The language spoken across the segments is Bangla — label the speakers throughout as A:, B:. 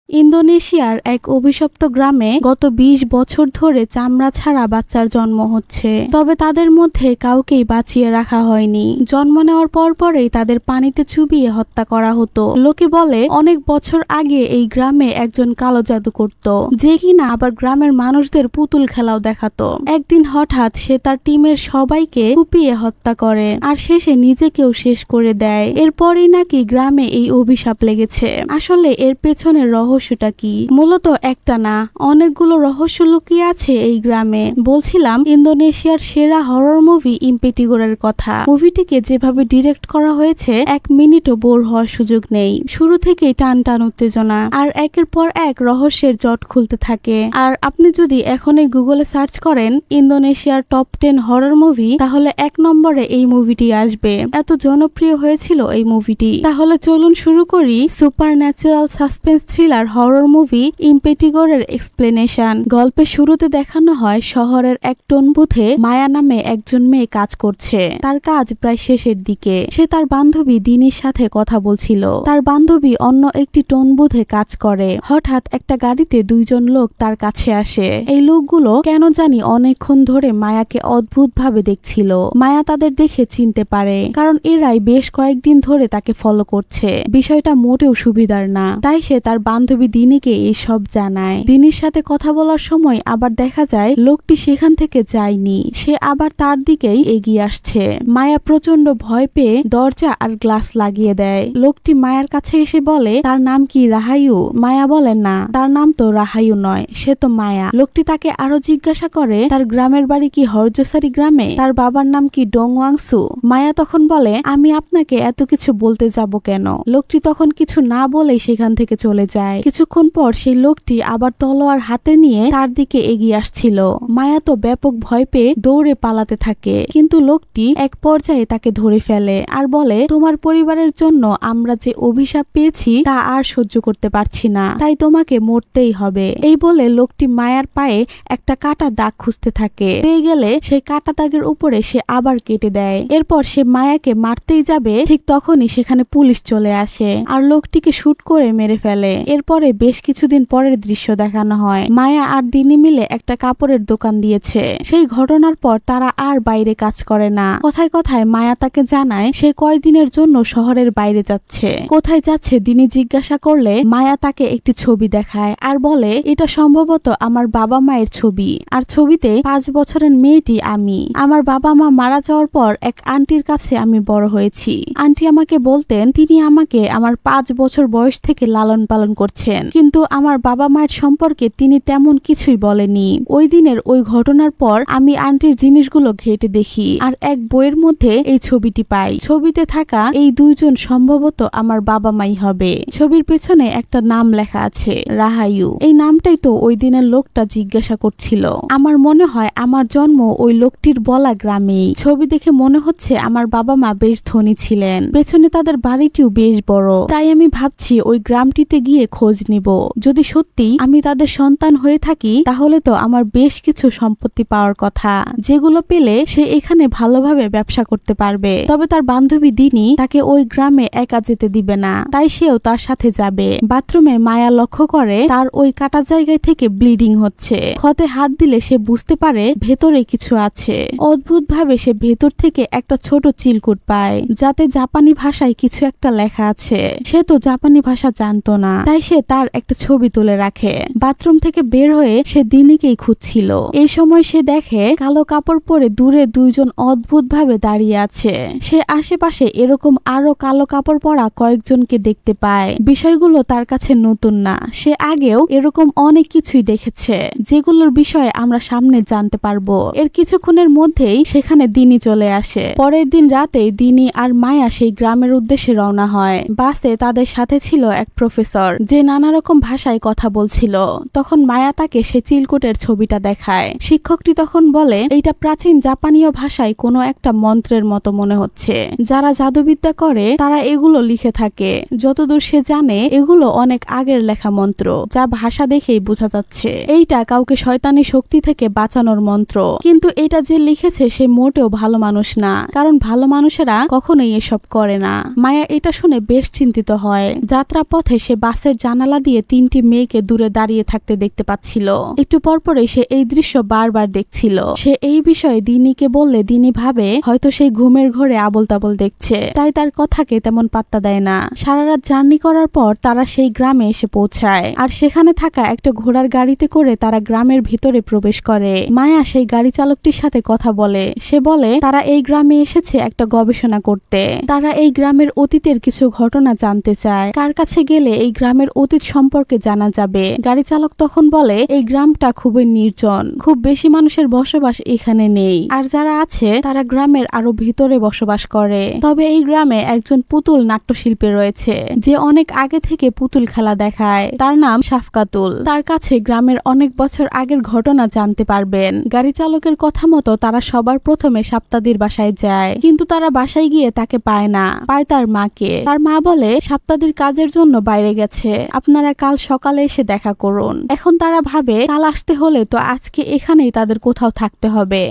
A: ইন্দোনেশিয়ার এক অভিশপ্ত গ্রামে গত ২০ বছর ধরে চামড়া ছাড়া বাচ্চার জন্ম হচ্ছে। তবে তাদের মধ্যে কাউকেই বাঁচিয়ে রাখা হয়নি। জন্ম নেওয়ার পরপরেই তাদের পানিতে চুবিয়ে হত্যা করা হতো। লোকে বলে অনেক বছর আগে এই গ্রামে একজন কালো জাদু করত, যে কিনা আবার গ্রামের মানুষদের পুতুল খেলাও দেখাতো। একদিন হঠাৎ সে তার টিমের সবাইকে কুপিয়ে হত্যা করে আর শেষে নিজেকেও শেষ করে দেয়। এরপরই নাকি গ্রামে এই অভিশাপ লেগেছে। আসলে এর পেছনের রহস্যটা কি? মূলত একটা না, অনেকগুলো রহস্য লুকিয়ে আছে এই গ্রামে। বলছিলাম ইন্দোনেশিয়ার সেরা হরর মুভি ইম্পেটিগোরের কথা। মুভিটিকে যেভাবে ডিরেক্ট করা হয়েছে, এক মিনিটও বোর হওয়ার সুযোগ নেই। শুরু থেকেই টান টান উত্তেজনা আর একের পর এক রহস্যের জট খুলতে থাকে। আর আপনি যদি এখনই গুগলে সার্চ করেন ইন্দোনেশিয়ার টপ 10 হরর মুভি, তাহলে 1 নম্বরে এই মুভিটি আসবে। এত জনপ্রিয় হয়েছিল এই মুভিটি। তাহলে চলুন শুরু করি supernatural suspense thriller horror movie ইম্পেটিগোরের এক্সপ্লেনেশন। গল্পের শুরুতে দেখানো হয় শহরের এক টোন বুথে মায়া নামে একজন মেয়ে কাজ করছে। তার কাজ প্রায় শেষের দিকে। সে তার বান্ধবী দিনির সাথে কথা বলছিল। তার বান্ধবী অন্য একটি টোন বুথে কাজ করে। হঠাৎ একটা গাড়িতে 2 জন লোক তার কাছে আসে। এই লোকগুলো কেন জানি অনেকক্ষণ ধরে মায়াকে অদ্ভুতভাবে দেখছিল। মায়া তাদের দেখে চিনতে পারে, কারণ এরাই বেশ কয়েকদিন ধরে তাকে ফলো করছে। বিষয়টা মোটেও সুবিধার না। তাই সে তার বান্ধবী দিনিকে এসব জানায়। দিনির সাথে কথা বলার সময় আবার দেখা যায় লোকটি সেখান থেকে যায়নি, সে আবার তার দিকেই এগিয়ে আসছে। মায়া প্রচন্ড ভয় পেয়ে দরজা আর গ্লাস লাগিয়ে দেয়। লোকটি মায়ার কাছে এসে বলে, তার নাম কি রাহায়ু? মায়া বলে, না, তার নাম তো রাহায়ু নয়, সে তো মায়া। লোকটি তাকে আরো জিজ্ঞাসা করে তার গ্রামের বাড়ি কি হরজসারি গ্রামে, তার বাবার নাম কি ডংওয়াংসু। মায়া তখন বলে, আমি আপনাকে এত কিছু বলতে যাব কেন? লোকটি তখন কিছু না বলেই সেখান থেকে চলে যায়। কিছুক্ষণ পর সেই লোকটি আবার তলোয়ার হাতে নিয়ে তার দিকে এগিয়ে আসছিল। মায়া তো ব্যাপক ভয় পেয়ে দৌড়ে পালাতে থাকে, কিন্তু লোকটি এক পর্যায়ে তাকে ধরে ফেলে আর বলে, তোমার পরিবারের জন্য আমরা যে অভিশাপ পেয়েছি তা আর সহ্য করতে পারছি না, তাই তোমাকে মরতেই হবে। এই বলে লোকটি মায়ার পায়ে একটা কাটা দাগ খুঁজতে থাকে। পেয়ে গেলে সেই কাটা দাগের উপরে সে আবার কেটে দেয়। এরপর সে মায়াকে মারতেই যাবে, ঠিক তখনই সেখানে পুলিশ চলে আসে আর লোকটিকে শুট করে মেরে ফেলে। এরপরে বেশ কিছুদিন পরের দৃশ্য দেখানো হয়। মায়া আর দিনি মিলে একটা কাপড়ের দোকান দিয়েছে। সেই ঘটনার পর তারা আর বাইরে কাজ করে না। কথায় কথায় মায়া তাকে জানায় সে কয়েকদিনের জন্য শহরের বাইরে যাচ্ছে। কোথায় যাচ্ছে দিনি জিজ্ঞাসা করলে মায়া তাকে একটি ছবি দেখায় আর বলে, এটা সম্ভবত আমার বাবা মায়ের ছবি, আর ছবিতে 5 বছরের মেয়েটি আমি। আমার বাবা মা মারা যাওয়ার পর এক আন্টির কাছে আমি বড় হয়েছি। আন্টি আমাকে বলতেন তিনি আমাকে আমার 5 বছর বয়স থেকে লালন পালন করছেন, কিন্তু আমার বাবা মায়ের সম্পর্কে তিনি তেমন কিছুই বলেনি। ওই দিনের ওই ঘটনার পর আমি আন্টির জিনিসগুলো ঘেটে দেখি আর এক বইয়ের মধ্যে এই ছবিটি পাই। ছবিতে থাকা এই 2 জন সম্ভবত আমার বাবা মাই হবে। ছবির পেছনে একটা নাম লেখা আছে, রাহায়ু। এই নামটাই তো ওই দিনের লোকটা জিজ্ঞাসা করছিল। আমার মনে হয় আমার জন্ম ওই লোকটির বলা গ্রামেই। ছবি দেখে মনে হচ্ছে আমার বাবা মা বেশ ধনী ছিলেন, পেছনে তাদের বাড়িটিও বেশ বড়। তাই আমি ভাবছি ওই গ্রামটিতে গিয়ে খোঁজ নিব। যদি সত্যি আমি তাদের সন্তান হয়ে থাকি, তাহলে তো আমার বেশ কিছু সম্পত্তি পাওয়ার কথা, যেগুলো পেলে সে এখানে ভালোভাবে ব্যবসা করতে পারবে। তবে তার বান্ধবী দিনি তাকে ওই গ্রামে একা যেতে দিবে না, তাই সেও তার সাথে যাবে। বাথরুমে মায়া লক্ষ্য করে তার ওই কাটা জায়গায় থেকে ব্লিডিং হচ্ছে। ক্ষতে হাত দিলে সে বুঝতে পারে ভেতরে কিছু আছে। অদ্ভুতভাবে সে ভেতর থেকে একটা ছোট চিলকুট পায়, যাতে জাপানি ভাষায় কিছু একটা লেখা আছে। সে তো জাপানি ভাষা জানতো না, তাই সে তার একটা ছবি তুলে রাখে। বাথরুম থেকে বের হয়ে সে দিনিকেই খুঁজছিল। এই সময় সে দেখে কালো কাপড় পরে দূরে 2 জন অদ্ভুতভাবে দাঁড়িয়ে আছে। সে আশেপাশে এরকম আরো কালো কাপড় পরা কয়েকজনকে দেখতে পায়। বিষয়গুলো তার কাছে নতুন না, সে আগেও এরকম অনেক কিছুই দেখেছে, যেগুলোর বিষয়ে আমরা সামনে জানতে পারবো। এর কিছুক্ষণের মধ্যেই সেখানে দিনি চলে আসে। পরের দিন রাতে দিনি আর মায়া সেই গ্রামের উদ্দেশ্যে রওনা হয়। বাসে তাদের সাথে ছিল এক প্রফেসর, যে নানা রকম ভাষায় কথা বলছিল। তখন মায়া তাকে সে চিলকুটের ছবিটা দেখায়। শিক্ষকটি তখন বলে, এইটা প্রাচীন জাপানীয় ভাষায় কোনো একটা মন্ত্রের মতো মনে হচ্ছে। যারা জাদুবিদ্যা করে তারা এগুলো লিখে থাকে। যতদূর সে জানে এগুলো অনেক আগের লেখা মন্ত্র, যা ভাষা দেখেই বোঝা যাচ্ছে এইটা কাউকে শয়তানি শক্তি থেকে বাঁচানোর মন্ত্র। কিন্তু এটা যে লিখেছে সে মোটেও ভালো মানুষ না, কারণ ভালো মানুষেরা কখনোই এসব করে না। মায়া এটা শুনে বেশ চিন্তিত হয়। যাত্রা পথে সে বাসের জানালা জানালা দিয়ে 3টি মেয়েকে দূরে দাঁড়িয়ে থাকতে দেখতে পাচ্ছিল। একটু পরপরই সে এই দৃশ্য বারবার দেখছিল। সে এই বিষয়ে দিনীকে বললে দিনী ভাবে হয়তো সেই ঘুমের ঘরে আবল তাবল দেখছে, তাই তার কথাকে তেমন পাত্তা দেয় না। সারা রাত জার্নি করার পর তারা সেই গ্রামে এসে পৌঁছায়, আর সেখানে থাকা একটা ঘোড়ার গাড়িতে করে তারা গ্রামের ভিতরে প্রবেশ করে। মায়া সেই গাড়ি চালকটির সাথে কথা বলে। সে বলে তারা এই গ্রামে এসেছে একটা গবেষণা করতে। তারা এই গ্রামের অতীতের কিছু ঘটনা জানতে চায়, কার কাছে গেলে এই গ্রামের অতীত সম্পর্কে জানা যাবে। গাড়ি চালক তখন বলে এই গ্রামটা খুবই নির্জন, খুব বেশি মানুষের বসবাস এখানে নেই, আর যারা আছে তারা গ্রামের আরো ভিতরে বসবাস করে। তবে এই গ্রামে একজন পুতুল নাট্যশিল্পী রয়েছে যে অনেক আগে থেকে পুতুল খেলা দেখায়। তার নাম শাফকাতুল। তার কাছে গ্রামের অনেক বছর আগের ঘটনা জানতে পারবেন। গাড়ি চালকের কথা মতো তারা সবার প্রথমে সাপ্তাদির বাসায় যায়, কিন্তু তারা বাসায় গিয়ে তাকে পায় না, পায় তার মাকে। তার মা বলে সাপ্তাদির কাজের জন্য বাইরে গেছে, আপনারা কাল সকালে এসে দেখা করুন। এখন তারা ভাবে কাল আসতে হলে তো আজকে এখানেই তাদের কোথাও থাকতে হবে।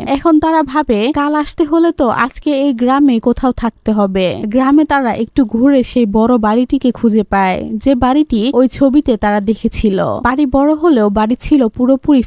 A: এই গ্রামে কোথাও থাকতে হবে। গ্রামে তারা একটু ঘুরে সেই বড় বাড়িটিকে খুঁজে পায়, যে বাড়িটি ওই ছবিতে তারা দেখেছিল। বাড়ি বড় হলেও বাড়ি ছিল পুরোপুরি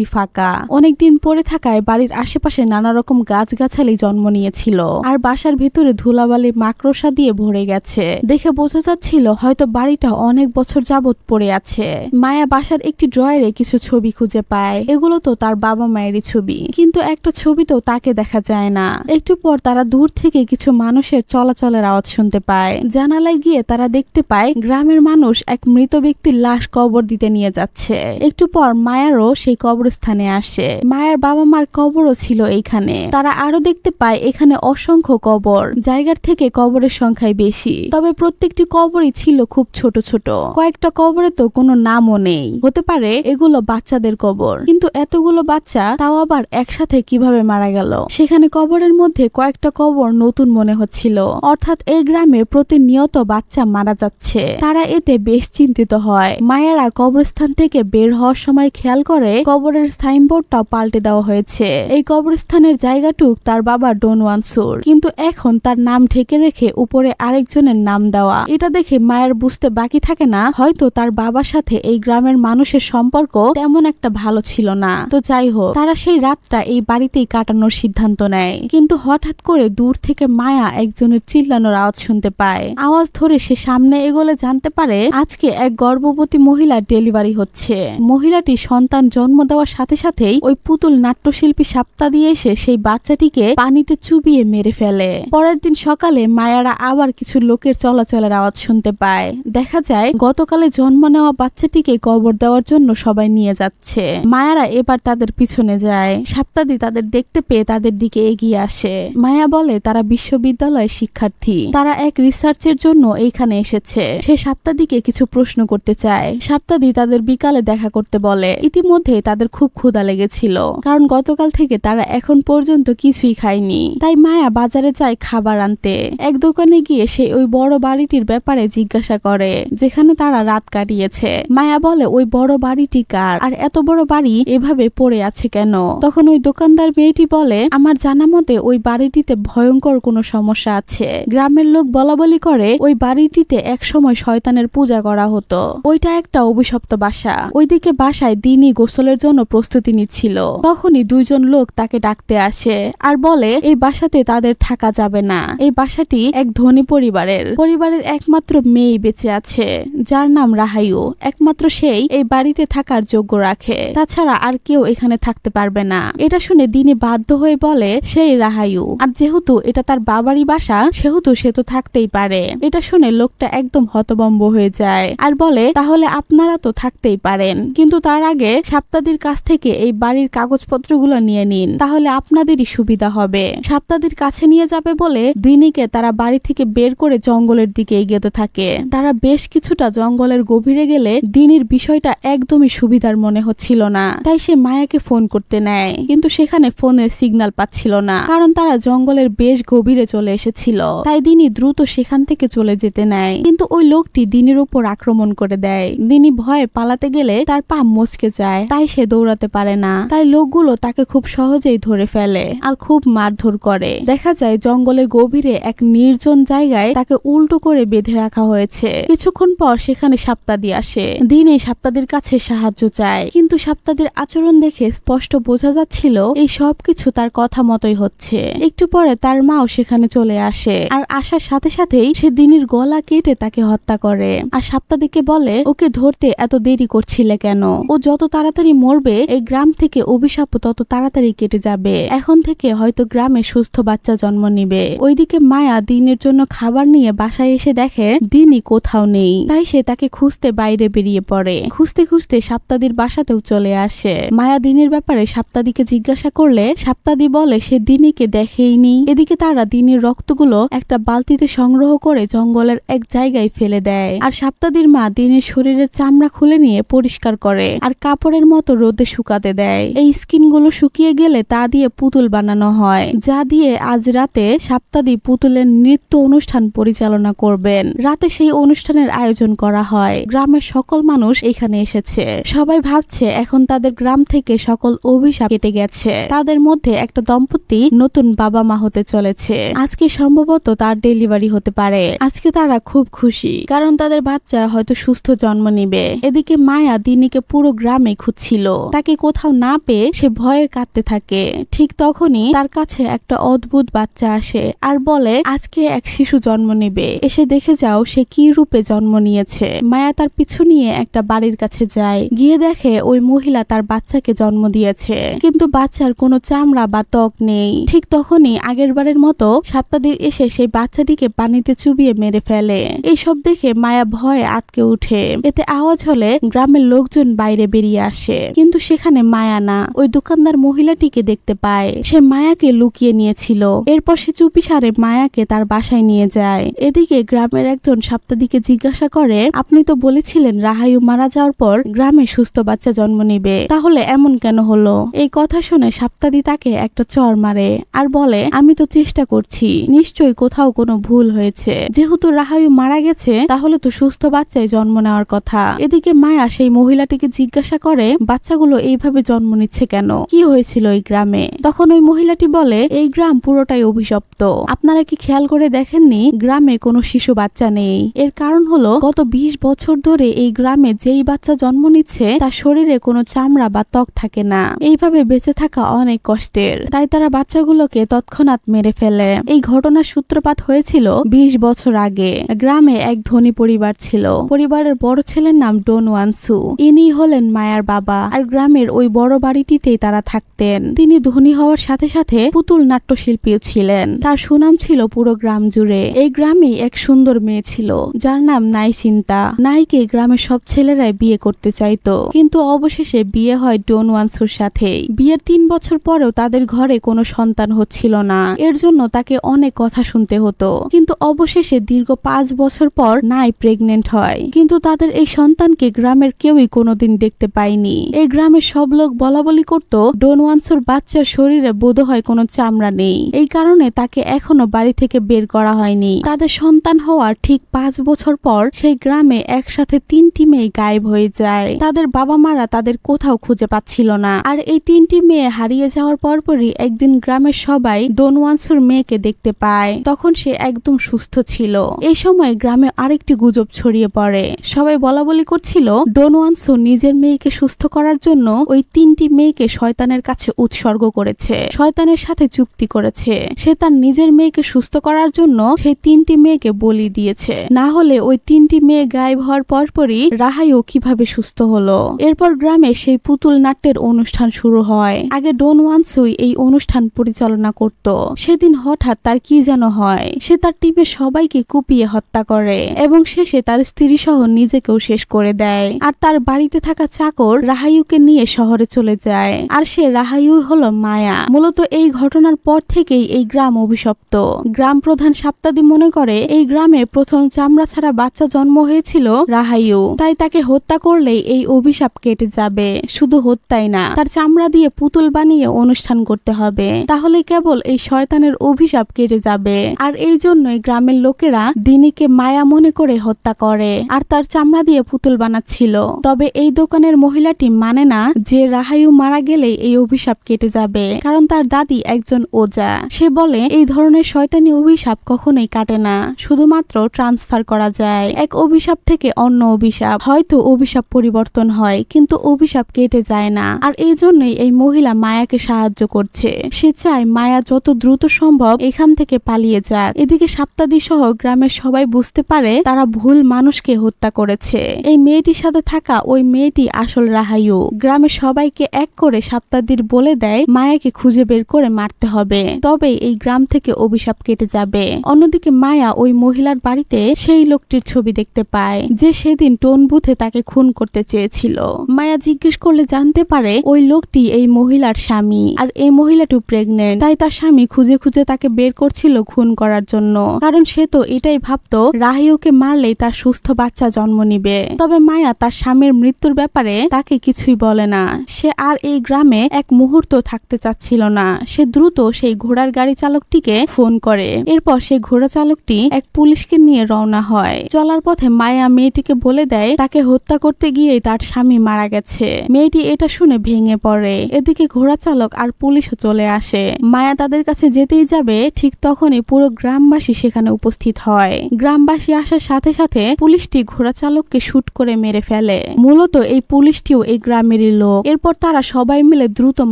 A: ফাঁকা। অনেকদিন পরে থাকায় বাড়ির আশেপাশে নানা রকম গাছগাছালি জন্ম নিয়েছিল, আর বাসার ভিতরে ধুলাবালি মাকড়সা দিয়ে ভরে গেছে। দেখে বোঝা যাচ্ছিল হয়তো বাড়িটা অনেক বছর যাবত পড়ে আছে। মায়া বাসার একটি ড্রয়ারে কিছু ছবি খুঁজে পায়। এগুলো তো তার বাবা মায়েরই ছবি, কিন্তু একটা ছবিতেও তাকে দেখা যায় না। একটু পর তারা দূর থেকে কিছু মানুষের চলাচলের আওয়াজ শুনতে পায়। জানালায় গিয়ে তারা দেখতে পায় গ্রামের মানুষ এক মৃত ব্যক্তির লাশ কবর দিতে নিয়ে যাচ্ছে। একটু পর মায়ারও সেই কবরস্থানে আসে। মায়ের বাবা মার কবরও ছিল এইখানে। তারা আরো দেখতে পায় এখানে অসংখ্য কবর, জায়গার থেকে কবরের সংখ্যাই বেশি। তবে প্রত্যেকটি কবরই ছিল খুব ছোট ছোট। কয়েকটা কবরে তো কোনো নামও নেই। হতে পারে এগুলো বাচ্চাদের কবর, কিন্তু এতগুলো বাচ্চা তাও আবার একসাথে কিভাবে মারা গেল? সেখানে কবরের মধ্যে কয়েকটা কবর নতুন মনে হচ্ছিল, অর্থাৎ এই গ্রামে প্রতিনিয়ত বাচ্চা মারা যাচ্ছে। তারা এতে বেশ চিন্তিত হয়। মায়েরা কবরস্থান থেকে বের হওয়ার সময় খেয়াল করে কবরের সাইনবোর্ডটাও পাল্টে দেওয়া হয়েছে। এই কবরস্থানের জায়গাটুক তার বাবা ডোনওয়ানসুর, কিন্তু এখন তার নাম ঢেকে রেখে উপরে আরেকজনের নাম দেওয়া। এটা দেখে মায়ের বুঝতে বাকি থাকে না হয়তো তার বাবার সাথে এই গ্রামের মানুষের সম্পর্ক তেমন একটা ভালো ছিল না। তো যাই হোক, তারা সেই রাতটা এই বাড়িতেই কাটানোর সিদ্ধান্ত নেয়। কিন্তু হঠাৎ করে দূর থেকে মায়া একজনের চিল্লানোর আওয়াজ শুনতে পায়। আওয়াজ ধরে সে সামনে এগোলে জানতে পারে আজকে এক গর্ভবতী মহিলার ডেলিভারি হচ্ছে। মহিলাটি সন্তান জন্ম দেওয়ার সাথে সাথেই ওই পুতুল নাট্যশিল্পী সাপ্তা দিয়ে এসে সেই বাচ্চাটিকে পানিতে চুবিয়ে মেরে ফেলে। পরের দিন সকালে মায়ারা আবার কিছু লোকের চলাচলের আওয়াজ শুনতে পায়। দেখা যায় গতকালে জন্ম নেওয়া বাচ্চাটিকে কবর দেওয়ার জন্য সবাই নিয়ে যাচ্ছে। মায়ারা এবার তাদের পিছনে যায়। সাপ্তাদি তাদের দেখতে পেয়ে তাদের দিকে এগিয়ে আসে। মায়া বলে তারা বিশ্ববিদ্যালয়ের শিক্ষার্থী, তারা এক রিসার্চের জন্য এইখানে এসেছে। সে সাপ্তাদিকে কিছু প্রশ্ন করতে চায়। সাপ্তাদি তাদের বিকালে দেখা করতে বলে। ইতিমধ্যে তাদের খুব ক্ষুধা লেগেছিল, কারণ গতকাল থেকে তারা এখন পর্যন্ত কিছুই খায়নি। তাই মায়া বাজারে যায় খাবার আনতে। এক দোকানে গিয়ে সে ওই বড় বাড়িটির ব্যাপারে জিজ্ঞাসা করে যেখানে তারা রাত কাটিয়েছে। মায়া বলে ওই বড় বাড়িটি কার, আর এত বড় বাড়ি এভাবে পড়ে আছে কেন? তখন ওই দোকানদার মেয়েটি বলে আমার জানা মতে ওই বাড়িটিতে ভয়ঙ্কর কোনো সমস্যা আছে। গ্রামের লোক বলাবলি করে ওই বাড়িটিতে এক সময় শয়তানের পূজা করা হতো। ওইটা একটা অভিশপ্ত বাসা। ওইদিকে বাসায় দিনই গোসলের জন্য প্রস্তুতি নিচ্ছিল। তখনই দুইজন লোক তাকে ডাকতে আসে আর বলে এই বাসাতে তাদের থাকা যাবে না। এই বাসাটি এক ধনী পরিবারের একমাত্র মেয়ে বেঁচে আছে, যার নাম রাহায়ু। একমাত্র সেই এই বাড়িতে থাকার যোগ্য রাখে, তাছাড়া আর কেউ এখানে থাকতে পারবে না। এটা শুনে দিনে বাধ্য হয়ে বলে সেই রাহায়ু, আর যেহেতু এটা তার বাবারই বাসা সেহেতু সে তো থাকতেই পারে। এটা শুনে লোকটা একদম হতভম্ব হয়ে যায় আর বলে তাহলে আপনারা তো থাকতেই পারেন, কিন্তু তার আগে সাপ্তাদির কাছ থেকে এই বাড়ির কাগজপত্রগুলো নিয়ে নিন, তাহলে আপনাদেরই সুবিধা হবে। সাপ্তাদির কাছে নিয়ে যাবে বলে দিনীকে তারা বাড়ি থেকে বের করে জঙ্গলের দিকে এগিয়ে থাকে। তারা বেশ কিছুটা জঙ্গলের গভীরে গেলে দিনীর বিষয়টা একদমই সুবিধার মনে হচ্ছিল না। তাই সে মায়াকে ফোন করতে নেয়, কিন্তু সেখানে ফোনের সিগন্যাল পাচ্ছিল না, কারণ তারা জঙ্গলের বেশ গভীরে চলে এসেছিল। তাই দিনী দ্রুত সেখান থেকে চলে যেতে নেয়, কিন্তু ওই লোকটি দিনীর উপর আক্রমণ করে দেয়। দিনী ভয়ে পালাতে গেলে তার পা মচকে যায়, তাই সে দৌড়াতে পারে না। তাই লোকগুলো তাকে খুব সহজেই ধরে ফেলে আর খুব মারধর করে। দেখা যায় জঙ্গলের গভীরে এক নির্জন জায়গায় তাকে উল্টো করে বেঁধে বেঁধে রাখা হয়েছে। কিছুক্ষণ পর সেখানে সাপ্তাদি আসে। দিনে সাপ্তাদির কাছে সাহায্য চায়, কিন্তু সাপ্তাদির আচরণ দেখে স্পষ্ট বোঝা যাচ্ছিল এই সব কিছু তার কথা মতোই হচ্ছে। একটু পরে তার মাও সেখানে চলে আসে, আর আসার সাথে সাথেই সে দিনের গলা কেটে তাকে হত্যা করে। আর সাপ্তাদিকে বলে, ওকে ধরতে এত দেরি করছিলে কেন? ও যত তাড়াতাড়ি মরবে এই গ্রাম থেকে অভিশাপ তত তাড়াতাড়ি কেটে যাবে। এখন থেকে হয়তো গ্রামে সুস্থ বাচ্চা জন্ম নিবে। ওইদিকে মায়া দিনের জন্য খাবার নিয়ে বাসায় এসে দেখে দিনই কোথাও নেই। তাই সে তাকে খুঁজতে বাইরে বেরিয়ে পড়ে। খুঁজতে খুঁজতে সাপ্তাদির বাসাতেও চলে আসে। মায়া দিনের ব্যাপারে সাপ্তাদিকে জিজ্ঞাসা করলে সাপ্তাদি বলে সে দিনীকে দেখেইনি। এদিকে তারা দিনের রক্তগুলো একটা বালতিতে সংগ্রহ করে জঙ্গলের এক জায়গায় ফেলে দেয়। আর সাপ্তাদির মা দিনের শরীরের চামড়া খুলে নিয়ে পরিষ্কার করে আর কাপড়ের মতো রোদে শুকাতে দেয়। এই স্কিনগুলো শুকিয়ে গেলে তা দিয়ে পুতুল বানানো হয়, যা দিয়ে আজ রাতে সাপ্তাদি পুতুলের নৃত্য অনুষ্ঠান পরিচালনা করবেন। রাতে সেই অনুষ্ঠানের আয়োজন করা হয়। গ্রামের সকল মানুষ এখানে এসেছে। সবাই ভাবছে এখন তাদের গ্রাম থেকে সকল অভিশাপ কেটে গেছে। তাদের মধ্যে একটা দম্পতি নতুন বাবা মা হতে চলেছে। আজকে সম্ভবত তার ডেলিভারি হতে পারে। আজকে তারা খুব খুশি, কারণ তাদের বাচ্চা হয়তো সুস্থ জন্ম নিবে। এদিকে মায়া দিনীকে পুরো গ্রামে খুঁজছিল। তাকে কোথাও না পেয়ে সে ভয়ে কাঁদতে থাকে। ঠিক তখনই তার কাছে একটা অদ্ভুত বাচ্চা আসে আর বলে আজকে এক শিশু জন্ম নেবে, এসে দেখে যাও সে কি রূপে জন্ম নিয়েছে। মায়া তার পিছু নিয়ে একটা বাড়ির কাছে যায়। গিয়ে দেখে ওই মহিলা তার বাচ্চাকে জন্ম দিয়েছে, কিন্তু বাচ্চার কোনো চামড়া বা ত্বক নেই। ঠিক তখনই আগের বারের মতো সাপ্তাদির এসে সেই বাচ্চাটিকে পানিতে চুবিয়ে মেরে ফেলে। এইসব দেখে মায়া ভয়ে আটকে উঠে। এতে আওয়াজ হলে গ্রামের লোকজন বাইরে বেরিয়ে আসে, কিন্তু সেখানে মায়া না, ওই দোকানদার মহিলাটিকে দেখতে পায়। সে মায়াকে লুকিয়ে নিয়েছিল। এরপর সে চুপিসারে মায়াকে তার বাসায় নিয়ে যায়। এদিকে গ্রামের একজন সাপ্তাদিকে জিজ্ঞাসা করে, আপনি তো বলেছিলেন রাহায়ু মারা যাওয়ার পর গ্রামে সুস্থ বাচ্চা জন্ম নিবে, তাহলে এমন কেন হলো? এই কথা শুনে সাপ্তাদি তাকে একটা চড় মারে আর বলে, আমি তো চেষ্টা করছি, নিশ্চয়ই কোথাও কোনো ভুল হয়েছে। যেহেতু রাহায়ু মারা গেছে তাহলে তো সুস্থ বাচ্চায় জন্ম নেওয়ার কথা। এদিকে মায়া সেই মহিলাটিকে জিজ্ঞাসা করে, বাচ্চাগুলো এইভাবে জন্ম নিচ্ছে কেন? কি হয়েছিল এই গ্রামে? তখন ওই মহিলাটি বলে, এই গ্রাম পুরোটাই অভিশপ্ত। আপনারা কি খেয়াল করে দেখেননি গ্রামে কোনো শিশু বাচ্চা নেই? এর কারণ হলো গত 20 বছর ধরে এই গ্রামে যেই বাচ্চা জন্ম নিচ্ছে তার শরীরে কোনো চামড়া বা ত্বক থাকে না। এইভাবে বেঁচে থাকা অনেক কষ্টের, তাই তারা বাচ্চাগুলোকে তৎক্ষণাৎ মেরে ফেলে। এই ঘটনার সূত্রপাত হয়েছিল 20 বছর আগে। গ্রামে এক ধনী পরিবার ছিল। পরিবারের বড় ছেলের নাম ডন ওয়ানসু। ইনি হলেন মায়ার বাবা। আর গ্রামের ওই বড় বাড়িটিতেই তারা থাকতেন। তিনি ধনী হওয়ার সাথে সাথে পুতুল নাট্যশিল্পীও ছিলেন। তার সুনাম ছিল পুরো গ্রাম জুড়ে। এই গ্রামে এক সুন্দর মেয়ে ছিল যার নাম নাইচিন্তা। নাইকে গ্রামের সব ছেলেরাই বিয়ে করতে চাইতো, কিন্তু অবশেষে বিয়ে হয় ডন ওয়ানসুর সাথেই। বিয়ের 3 বছর পরেও তাদের ঘরে কোনো সন্তান হচ্ছিল না। এর জন্য তাকে অনেক কথা শুনতে হতো, কিন্তু অবশেষে দীর্ঘ 5 বছর পর নাই প্রেগনেন্ট হয়। কিন্তু তাদের এই সন্তানকে গ্রামের কেউই কোনোদিন দেখতে পায়নি। এই গ্রামের সব লোক বলাবলি করত ডন ওয়ানসুর বাচ্চার শরীরে বোধহয় কোনো চামড়া নেই। এই কারণে তাকে এখনো বাড়ি থেকে বের করা হয়নি। তাদের সন্তান হওয়ার ঠিক 5 বছর পর সেই গ্রামে একসাথে 3টি মেয়ে গায়েব হয়ে যায়। তাদের বাবা মারা তাদের কোথাও খুঁজে পাচ্ছিল না। আর এই 3টি মেয়ে হারিয়ে যাওয়ার পরপরই একদিন গ্রামের সবাই ডন ওয়ানসুর মেয়েকে দেখতে পায়। তখন সে একদম সুস্থ ছিল। এই সময় গ্রামে আরেকটি গুজব ছড়িয়ে পড়ে। সবাই বলাবলি করছিল ডন ওয়ানসু নিজের মেয়েকে সুস্থ করার জন্য ওই 3টি মেয়েকে শয়তানের কাছে উৎসর্গ করেছে, শয়তানের সাথে চুক্তি করেছে। সে তার নিজের মেয়েকে সুস্থ করার জন্য সেই 3টি মেয়েকে বলি দিয়েছে। না হলে ওই 3টি মেয়ে গায়েব হওয়ার পরপরই রাহায়ু কিভাবে সুস্থ হলো। এরপর গ্রামে সেই পুতুল নাট্যের অনুষ্ঠান শুরু হয়। আগে ডন ওয়ানসুই এই অনুষ্ঠান পরিচালনা করত। সেদিন হঠাৎ তার কি যেন হয়। সে তার টিমের সবাইকে কুপিয়ে হত্যা করে এবং শেষে তার স্ত্রী সহ নিজেকেও শেষ করে দেয়। আর তার বাড়িতে থাকা চাকর রাহায়ুকে নিয়ে শহরে চলে যায়। আর সে রাহায়ু হলো মায়া। মূলত এই ঘটনার পর থেকেই এই গ্রাম অভিশপ্ত। গ্রাম প্রধান সাপ্তাদি মনে করে এই গ্রামে প্রথম চামড়া ছাড়া বাচ্চা জন্ম হয়েছিল রাহায়ু, তাই তাকে হত্যা করলেই এই অভিশাপ কেটে যাবে। শুধু হত্যাই না, তার চামড়া দিয়ে পুতুল বানিয়ে অনুষ্ঠান করতে হবে, তাহলে কেবল এই শয়তানের অভিশাপ কেটে যাবে। আর এই জন্যই গ্রামের লোকেরা দিনীকে মায়া মনে করে হত্যা করে আর তার চামড়া দিয়ে পুতুল বানাচ্ছিল। তবে এই দোকানের মহিলাটি মানে না যে রাহায়ু মারা গেলেই এই অভিশাপ কেটে যাবে, কারণ তার দাদি একজন ওজা। সে বলে এই ধরনের শয়তানি অভিশাপ কখনোই কাটে না, শুধুমাত্র ট্রান্সফার করা যায়। এক অভিশাপ থেকে অন্য অভিশাপ, হয়তো অভিশাপ পরিবর্তন হয় কিন্তু অভিশাপ কেটে যায় না। আর এই জন্যই এই মহিলা মায়াকে সাহায্য করছে। সে চায় মায়া যত দ্রুত সম্ভব এখান থেকে পালিয়ে যাক। এদিকে সাপ্তাদি সহ গ্রামের সবাই বুঝতে পারে তারা ভুল মানুষকে হত্যা করেছে। এই মেয়েটির সাথে থাকা ওই মেয়েটি আসল রাহায়ু। গ্রামের সবাইকে এক করে সাপ্তাদির বলে দেয় মায়াকে খুঁজে বের করে মারতে হবে, তবে এই গ্রাম থেকে অভিশাপ কেটে যাবে। অন্যদিকে মায়া ওই মহিলার বাড়িতে সেই লোকটির ছবি দেখতে পায় যে সেদিন টোন বুথে তাকে খুন করতে চেয়েছিল। মায়া জিজ্ঞেস করলে জানতে পারে ওই লোকটি এই মহিলার স্বামী, আর এই মহিলাটি প্রেগনেন্ট। তাই তার স্বামী খুঁজে খুঁজে তাকে বের করছিল খুন করার জন্য, কারণ সে তো এটাই ভাবতো রাহিউকে মারলেই তার সুস্থ বাচ্চা জন্ম নিবে। তবে মায়া তার স্বামীর মৃত্যুর ব্যাপারে তাকে কিছুই বলে না। সে আর এই গ্রামে এক মুহূর্ত থাকতে চাচ্ছিল না। সে দ্রুত সেই ঘোড়ার গাড়ি চালকটিকে ফোন করে। এরপর সেই ঘোড়া চালকটি এক পুলিশকে নিয়ে রওনা হয়। চলার পথে মায়া মেয়েটিকে বলে দেয় তাকে হত্যা করতে গিয়েই তার স্বামী মারা গেছে। মেয়েটি এটা শুনে ভেঙে পড়ে। এদিকে ঘোড়া চালক আর পুলিশও চলে আসে। মায়া তাদের কাছে যেতেই যাবে ঠিক তখনই পুরো গ্রামবাসী সেখানে উপস্থিত হয়। গ্রামবাসী আসার সাথে সাথে পুলিশটি ঘোড়া চালককে শুট করে মেরে ফেলে। মূলত এই পুলিশটিও এই গ্রামেরই লোক। এরপর তারা সবাই মিলে দ্রুত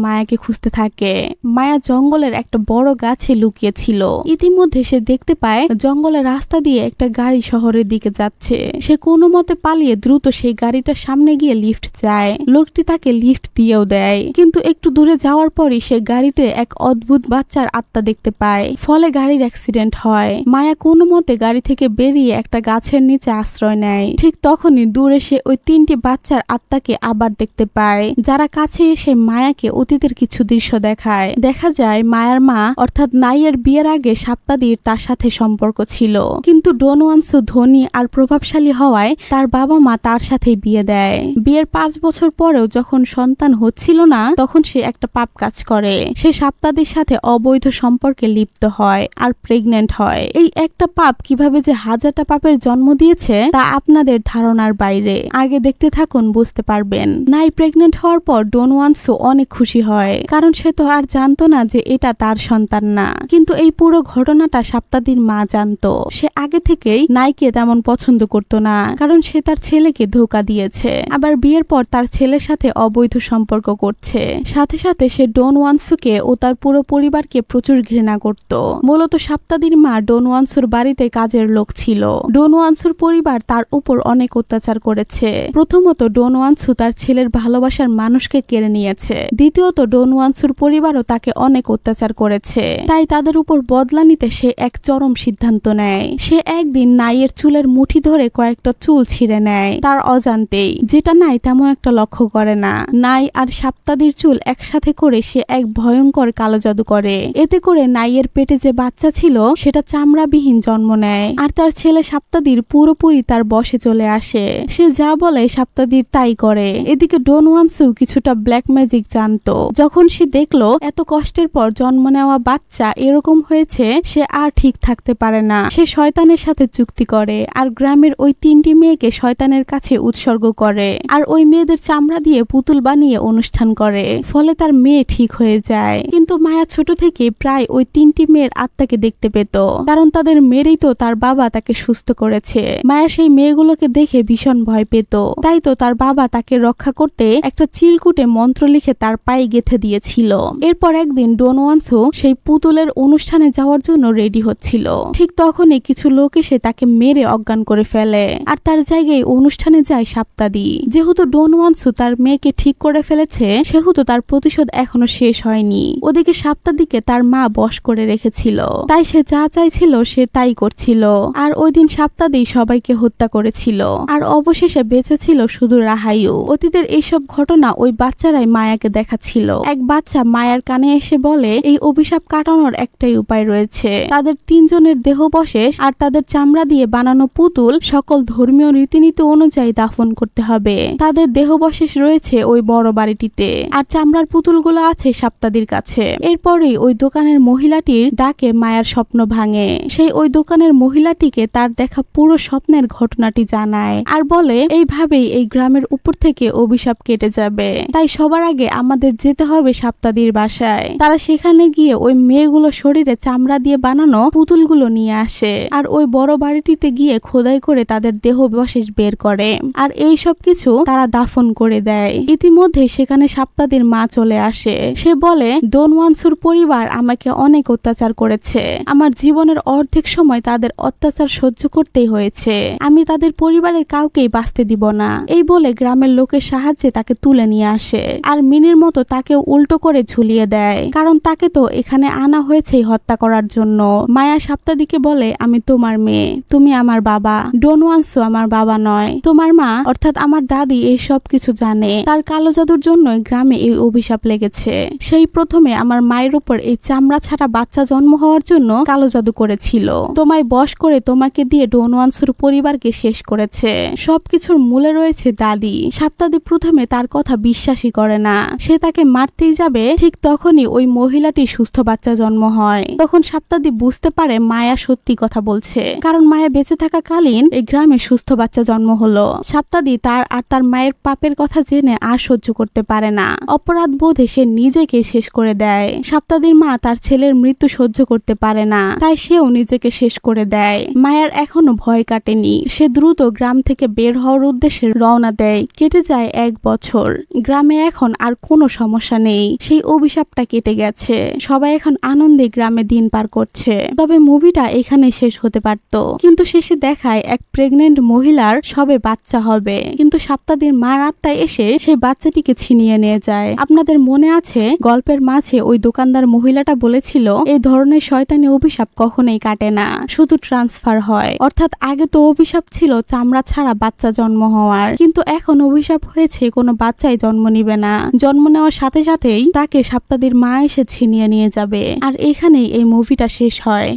A: মায়াকে খুঁজতে থাকে। মায়া জঙ্গলের একটা বড় গাছে লুকিয়ে ছিল। ইতিমধ্যে সে দেখতে পায় জঙ্গলের রাস্তা দিয়ে একটা গাড়ি শহরের দিকে যাচ্ছে। সে কোনো মতে পালিয়ে দ্রুত সেই গাড়িটার সামনে গিয়ে লিফট চায়। লোকটি তাকে লিফট দিয়েও দেয়, কিন্তু একটু দূরে যাওয়ার পরই সে গাড়িতে এক অদ্ভুত বাচ্চার আত্মা দেখতে পায়। ফলে গাড়ির অ্যাক্সিডেন্ট হয়। মায়া কোনো মতে গাড়ি থেকে বেরিয়ে একটা গাছের নিচে আশ্রয় নেয়। ঠিক তখনই দূরে সে ওই 3টি বাচ্চার আত্মাকে আবার দেখতে পায়, যারা কাছে এসে মায়াকে অতীতের কিছু দৃশ্য দেখায়। দেখা যায় মায়ার মা অর্থাৎ নাইয়ের বিয়ের আগে সাপ্তাদির তার সাথে সম্পর্ক ছিল, কিন্তু ডনওয়ানসু ধনী আর প্রভাবশালী হওয়ায় তার বাবা মা তার সাথেই বিয়ে দেয়। বিয়ের 5 বছর পরেও যখন সন্তান হচ্ছিল না তখন সে একটা পাপ কাজ করে। সে সাপ্তাদির সাথে অবৈধ সম্পর্কে লিপ্ত হয় আর প্রেগন্যান্ট হয়। এই একটা পাপ কিভাবে যে হাজারটা পাপের জন্ম দিয়েছে তা আপনাদের ধারণার বাইরে। আগে দেখতে থাকুন, বুঝতে পারবেন। নাই প্রেগন্যান্ট হওয়ার পর ডনওয়ানসু অনেক খুশি হয়, কারণ সে তো আর জানতো না যে এটা তার সন্তান না। কিন্তু এই পুরো ঘটনাটা সাপ্তাদির মা জানতো। সে আগে থেকেই নাইকে তেমন পছন্দ করতো না, কারণ সে তার ছেলেকে ধোঁকা দিয়েছে, আবার বিয়ের পর তার ছেলের সাথে অবৈধ সম্পর্ক করছে। সাথে সাথে সে ডনওয়ানসুকে ও তার পুরো পরিবারকে প্রচুর ঘৃণা করত। মূলত সাপ্তাদির মা ডনওয়ানসুর বাড়িতে কাজের লোক ছিল। ডনওয়ানসুর পরিবার তার উপর অনেক অত্যাচার করেছে। প্রথমত ডনওয়ানসু তার ছেলের ভালোবাসার মানুষকে কেড়ে নিয়েছে। দ্বিতীয়ত ডনওয়ানসুর পরিবারও তাকে অনেক অত্যাচার করেছে। তাই তাদের উপর বদলা নিতে সে এক চরম সিদ্ধান্ত নেয়। সে একদিন নাইয়ের চুলের মুঠি ধরে কয়েকটা চুল ছিঁড়ে নেয় তার অজান্তেই, যেটা নাই তেমন একটা লক্ষ্য করে না। নাই আর সাপ্তাদির চুল একসাথে করে সে এক ভয়ঙ্কর কালো জাদু করে। এতে করে নাইয়ের পেটে যে বাচ্চা ছিল সেটা চামড়াবিহীন জন্ম নেয়, আর তার ছেলে সাপ্তাদির পুরোপুরি তার বশে চলে আসে। সে যা বলে সাপ্তাদির তাই করে। এদিকে ডনওয়ানসু কিছুটা ব্ল্যাক ম্যাজিক জানতো। যখন সে দেখলো এত কষ্টের পর জন্ম নেওয়া বাচ্চা এরকম হয়েছে, সে আর ঠিক থাকতে পারে না। সে শয়তানের সাথে চুক্তি করে আর গ্রামের ওই 3টি মেয়েকে শয়তানের কাছে উৎসর্গ করে, আর ওই মেয়েদের চামড়া দিয়ে পুতুল বানিয়ে অনুষ্ঠান করে। ফলে তার মেয়ে ঠিক হয়ে যায়। কিন্তু মায়া ছোট থেকে প্রায় ওই 3টি মেয়ের আত্মাকে দেখতে পেত, কারণ তাদের মেয়েরই তো তার বাবা তাকে সুস্থ করেছে। মায়া সেই মেয়েগুলোকে দেখে ভীষণ ভয় পেত। তাই তো তার বাবা তাকে রক্ষা করতে একটা চিলকুটে মন্ত্র লিখে তার পায়ে গেঁথে দিয়েছিল। এরপর একদিন ডনওয়ানসু সেই পুতুলের অনুষ্ঠানে যাওয়ার জন্য রেডি হচ্ছিল। ঠিক তখনই কিছু লোক এসে তাকে মেরে অজ্ঞান করে ফেলে, আর তার জায়গায় অনুষ্ঠানে যায় সাপ্তাদি। যেহেতু ডনওয়ানসু তার মেয়েকে ঠিক করে ফেলেছে সেহেতু তার প্রতিশোধ এখনো শেষ হয়নি। ওদিকে সাপ্তাদিকে তার মা বশ করে রেখেছিল, তাই সে যা চাইছিল সে তাই করছিল। আর ওই দিন সাপ্তাদি সবাইকে হত্যা করেছিল, আর অবশেষে বেঁচে ছিল শুধু রাহায়ু। অতীতের এইসব ঘটনা ওই বাচ্চারাই মায়াকে দেখাচ্ছিল। এক বাচ্চা মায়ার কানে এসে বলে এই অভিশাপ কাটানোর একটাই উপায় রয়েছে, তাদের 3 জনের দেহবশেষ আর তাদের চামড়া দিয়ে বানানো পুতুল সকল ধর্মীয় রীতিনীতি অনুযায়ী দাফন করতে হবে। তাদের দেহবশেষ রয়েছে ওই বড় বাড়িটিতে, আর চামড়ার পুতুলগুলো আছে সাপ্তাদির কাছে। এরপরেই ওই দোকানের মহিলাটির ডাকে মায়ার স্বপ্ন ভাঙে। সেই ওই দোকানের মহিলাটিকে তার দেখা পুরো স্বপ্নের ঘটনাটি জানায় আর বলে এইভাবেই এই গ্রামের উপর থেকে অভিশাপ কেটে যাবে। তাই সবার আগে আমাদের যেতে হবে সাপ্তাদির বাসায়। তারা সেখানে গিয়ে ওই মেয়েগুলো শরীরে চামড়া দিয়ে বানানো পুতুলগুলো নিয়ে আসে, আর ওই ওই বড় বাড়িটিতে গিয়ে খোদাই করে তাদের দেহাবশেষ বের করে আর এই সব কিছু তারা দাফন করে দেয়। ইতিমধ্যে সেখানে সাপ্তাদির মা চলে আসে। সে বলে, ডনওয়ানসুর পরিবার আমাকে অনেক অত্যাচার করেছে। আমার জীবনের অর্ধেক সময় তাদের অত্যাচার সহ্য করতেই হয়েছে। আমি তাদের পরিবারের কাউকেই বাঁচতে দিব না। এই বলে গ্রামের লোকের সাহায্যে তাকে তুলে নিয়ে আসে আর মিনির মতো তাকে উল্টো করে ঝুলিয়ে দেয়, কারণ তাকে তো এখানে আনা হয়েছে হত্যা করার জন্য। মায়া সাপ্তাদিকে বলে, আমি তোমার মেয়ে, তুমি আমার বাবা। ডনওয়ানসু আমার বাবা নয়। তোমার মা অর্থাৎ আমার দাদি এই সব কিছু জানে। তার কালো জাদুর জন্য গ্রামে এই অভিশাপ লেগেছে। সেই প্রথমে আমার মায়ের উপর এই চামড়া ছাড়া বাচ্চা জন্ম হওয়ার জন্য কালো জাদু করেছিল। তোমায় বশ করে তোমাকে দিয়ে ডনওয়ানসুর পরিবারকে শেষ করেছে। সবকিছুর মূলে রয়েছে দাদি। সাপ্তাদি প্রথমে তার কথা বিশ্বাসই করে না। সে তাকে মারতেই যাবে, ঠিক তখনই ওই মহিলাটি সুস্থ বাচ্চা জন্ম হয়। তখন সাপ্তাদি বুঝতে পারে মায়া সত্যি কথা বলছে, কারণ মায়া বেঁচে থাকাকালীন এই গ্রামে সুস্থ বাচ্চা জন্ম হলো। সাপ্তাদি তার আর তার মায়ের পাপের কথা জেনে আর সহ্য করতে পারে না। অপরাধ বোধে সে নিজেকে শেষ করে দেয়। সাপ্তাদির মা তার ছেলের মৃত্যু সহ্য করতে পারে না, তাই সেও নিজেকে শেষ করে দেয়। মায়ার এখনো ভয় কাটেনি। সে দ্রুত গ্রাম থেকে বের হওয়ার উদ্দেশ্যে রওনা দেয়। কেটে যায় 1 বছর। গ্রামে এখন আর কোনো সমস্যা নেই। সেই অভিশাপটা কেটে গেছে। সবাই এখন আনন্দে গ্রামে দিন পার করছে। তবে মুভিটা এখানে শেষ হতে পারত, কিন্তু শেষে দেখায় এক প্রেগনেন্ট মহিলার সবে বাচ্চা হবে, কিন্তু সাপ্তাদির মার আত্মায় এসে সেই বাচ্চাটিকে ছিনিয়ে নিয়ে যায়। আপনাদের মনে আছে গল্পের মাঝে ওই দোকানদার মহিলাটা বলেছিল এই ধরনের শয়তানি অভিশাপ কখনোই কাটে না, শুধু ট্রান্সফার হয়। অর্থাৎ আগে তো অভিশাপ ছিল চামড়া ছাড়া বাচ্চা জন্ম হওয়ার, কিন্তু এখন অভিশাপ হয়েছে কোনো বাচ্চাই জন্ম নিবে না। জন্ম নেওয়ার সাথে সাথেই তাকে সাপ্তাদির মা এসে ছিনিয়ে নিয়ে যাবে। আর এখানেই এই মুভিটা শেষ হয়।